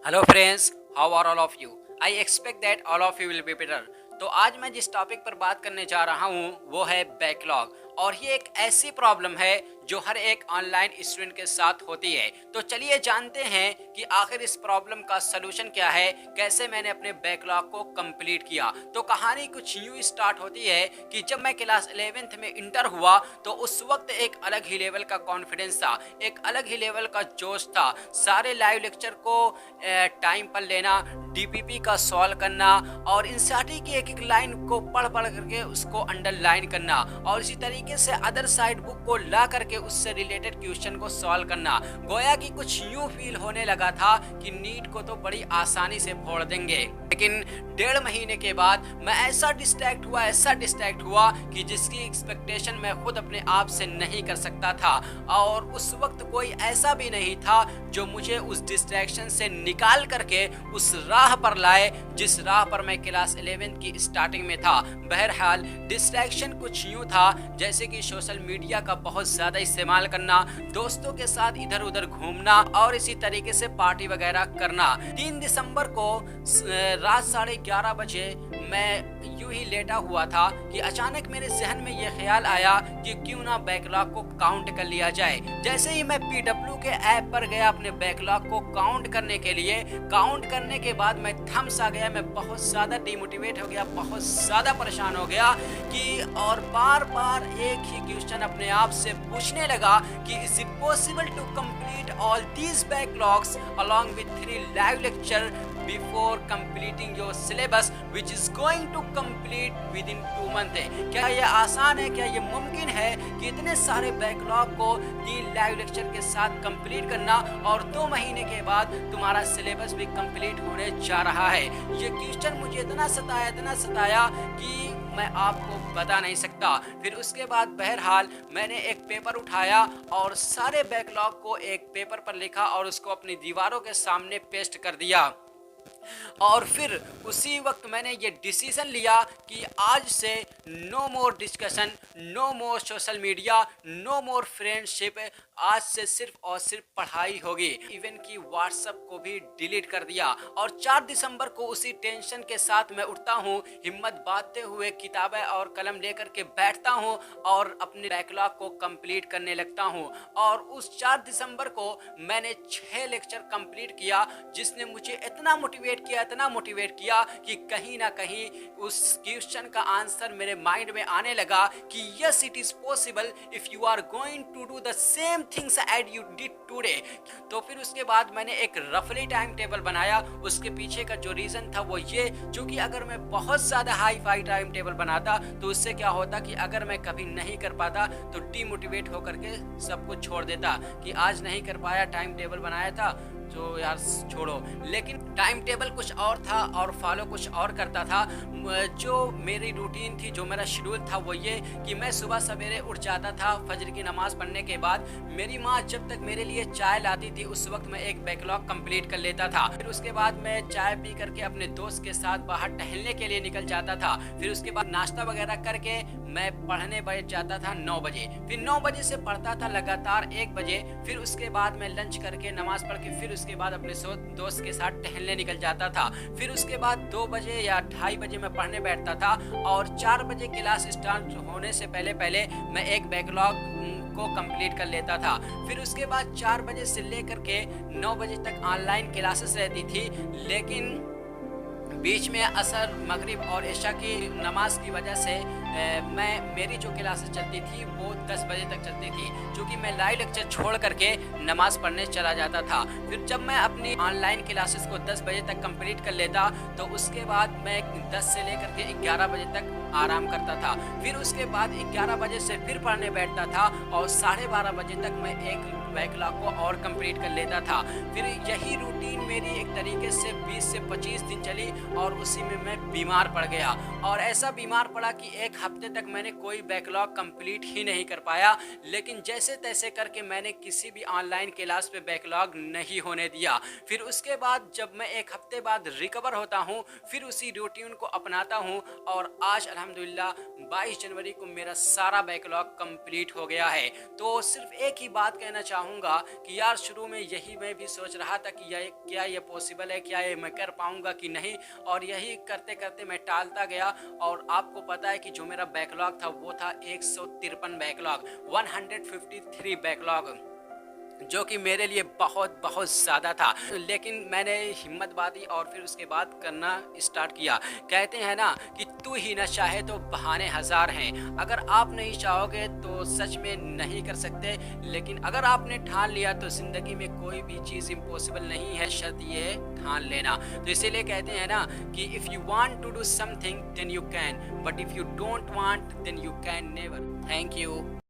Hello friends, how are all of you? I expect that all of you will be better. तो आज मैं जिस topic पर बात करने जा रहा हूँ वो है बैकलॉग। और ये एक ऐसी प्रॉब्लम है जो हर एक ऑनलाइन स्टूडेंट के साथ होती है। तो चलिए जानते हैं कि आखिर इस प्रॉब्लम का सलूशन क्या है, कैसे मैंने अपने बैकलॉग को कंप्लीट किया। तो कहानी कुछ यूँ स्टार्ट होती है कि जब मैं क्लास 11th में इंटर हुआ तो उस वक्त एक अलग ही लेवल का कॉन्फिडेंस था, एक अलग ही लेवल का जोश था। सारे लाइव लेक्चर को टाइम पर लेना, डीपीपी का सॉल्व करना और एनसीईआरटी की एक एक लाइन को पढ़ पढ़ करके उसको अंडरलाइन करना और इसी तरीके से अदर साइड बुक को ला करके उससे रिलेटेड क्वेश्चन को सॉल्व करना। गोया कि कुछ यूं फील होने लगा था कि नीट को तो बड़ी आसानी से फोड़ देंगे। लेकिन 1.5 महीने के बाद मैं ऐसा डिस्ट्रैक्ट हुआ कि जिसकी एक्सपेक्टेशन मैं खुद अपने आप से नहीं कर सकता था। और उस वक्त कोई ऐसा भी नहीं था जो मुझे उस डिस्ट्रैक्शन से निकाल करके उस राह पर लाए जिस राह पर मैं क्लास 11 की स्टार्टिंग में था। बहरहाल डिस्ट्रैक्शन कुछ यूं था जैसे कि सोशल मीडिया का बहुत ज़्यादा इस्तेमाल करना, दोस्तों के साथ इधर उधर घूमना और इसी तरीके से पार्टी वगैरह करना। 3 दिसंबर को रात 11:30 बजे मैं यूं ही लेटा हुआ था कि अचानक मेरे जहन में यह ख्याल आया कि क्यों ना बैकलॉग को काउंट कर लिया जाए। जैसे ही मैं पीडब्ल्यू के ऐप पर गया अपने बैकलॉग को काउंट करने के लिए, काउंट करने के बाद मैं थम सा गया। मैं बहुत ज़्यादा डिमोटिवेट हो गया, बहुत ज़्यादा परेशान हो गया कि और बार बार एक ही क्वेश्चन अपने आप से पूछने लगा कि is it possible to complete all these backlogs along with 3 live lecture before completing your syllabus which is going to complete within 2 month. क्या ये आसान है, क्या ये मुमकिन है कि इतने सारे बैकलॉग को 3 लाइव लेक्चर के साथ कंप्लीट करना और 2 महीने के बाद तुम्हारा सिलेबस भी कंप्लीट होने जा रहा है? ये क्वेश्चन मुझे इतना सताया कि मैं आपको बता नहीं सकता। फिर उसके बाद बहरहाल मैंने एक पेपर उठाया और सारे बैकलॉग को एक पेपर पर लिखा और उसको अपनी दीवारों के सामने पेस्ट कर दिया। और फिर उसी वक्त मैंने ये डिसीजन लिया कि आज से no more discussion, no more social media, no more friendship. आज से सिर्फ और सिर्फ पढ़ाई होगी। इवन की व्हाट्सएप को भी डिलीट कर दिया। और 4 दिसंबर को उसी टेंशन के साथ मैं उठता हूँ, हिम्मत बांधते हुए किताबें और कलम लेकर के बैठता हूँ और अपने बैकलॉग को कंप्लीट करने लगता हूँ। और उस 4 दिसंबर को मैंने 6 लेक्चर कंप्लीट किया जिसने मुझे इतना मोटिवेट किया कि कहीं ना कहीं उस क्वेश्चन का आंसर मेरे माइंड में आने लगा कि yes it is possible if you are going to do the same things as you did today. तो फिर उसके बाद मैंने एक रफली टाइम टेबल बनाया। उसके पीछे का जो रीज़न था वो ये, क्योंकि अगर मैं बहुत ज़्यादा हाई फाई टाइम टेबल बनाता तो उससे क्या होता कि अगर मैं कभी नहीं कर पाता तो डीमोटिवेट होकर के सब कुछ छोड़ देता कि आज नहीं कर पाया, टाइम टेबल बनाया था तो यार छोड़ो। लेकिन टाइम टेबल कुछ और था और फॉलो कुछ और करता था। जो मेरी रूटीन थी, जो मेरा शेड्यूल था वो ये कि मैं सुबह सवेरे उठ जाता था। फजर की नमाज़ पढ़ने के बाद मेरी माँ जब तक मेरे लिए चाय लाती थी उस वक्त मैं एक बैकलॉग कंप्लीट कर लेता था। फिर उसके बाद मैं चाय पी करके अपने दोस्त के साथ बाहर टहलने के लिए निकल जाता था। फिर उसके बाद नाश्ता वगैरह करके मैं पढ़ने बैठ जाता था 9 बजे। फिर 9 बजे से पढ़ता था लगातार 1 बजे। फिर उसके बाद मैं लंच करके नमाज़ पढ़ के फिर उसके बाद अपने दोस्त के साथ टहलने निकल जाता था। फिर उसके बाद 2 बजे या 2:30 बजे मैं पढ़ने बैठता था और 4 बजे क्लास स्टार्ट होने से पहले मैं एक बैकलॉग को कंप्लीट कर लेता था। फिर उसके बाद 4 बजे से लेकर के 9 बजे तक ऑनलाइन क्लासेस रहती थी। लेकिन बीच में असर, मगरिब और इशा की नमाज की वजह से मेरी जो क्लासेस चलती थी वो 10 बजे तक चलती थी, क्योंकि मैं लाइव लेक्चर छोड़ करके नमाज़ पढ़ने चला जाता था। फिर जब मैं अपनी ऑनलाइन क्लासेस को 10 बजे तक कंप्लीट कर लेता तो उसके बाद मैं 10 से लेकर के 11 बजे तक आराम करता था। फिर उसके बाद 11 बजे से फिर पढ़ने बैठता था और 12:30 बजे तक मैं एक बैकलॉग को और कंप्लीट कर लेता था। फिर यही रूटीन मेरी एक तरीके से 20 से 25 दिन चली और उसी में मैं बीमार पड़ गया। और ऐसा बीमार पड़ा कि 1 हफ्ते तक मैंने कोई बैकलॉग कंप्लीट ही नहीं कर पाया। लेकिन जैसे तैसे करके मैंने किसी भी ऑनलाइन क्लास पे बैकलॉग नहीं होने दिया। फिर उसके बाद जब मैं 1 हफ्ते बाद रिकवर होता हूँ फिर उसी रूटीन को अपनाता हूँ और आज अल्हम्दुलिल्लाह 22 जनवरी को मेरा सारा बैकलॉग कंप्लीट हो गया है। तो सिर्फ एक ही बात कहना चाहूँ चाहूँगा कि यार शुरू में यही मैं भी सोच रहा था कि क्या ये पॉसिबल है, क्या ये मैं कर पाऊँगा कि नहीं, और यही करते करते मैं टालता गया। और आपको पता है कि जो मेरा बैकलॉग था वो था 153 बैकलॉग, 153 बैकलॉग, जो कि मेरे लिए बहुत बहुत ज़्यादा था। लेकिन मैंने हिम्मत बांधी और फिर उसके बाद करना स्टार्ट किया। कहते हैं ना कि तू ही न चाहे तो बहाने हज़ार हैं। अगर आप नहीं चाहोगे तो सच में नहीं कर सकते, लेकिन अगर आपने ठान लिया तो ज़िंदगी में कोई भी चीज़ इम्पॉसिबल नहीं है, शर्त ये ठान लेना। तो इसीलिए कहते हैं ना कि if you want to do something then you can, but if you don't want then you can never. Thank you.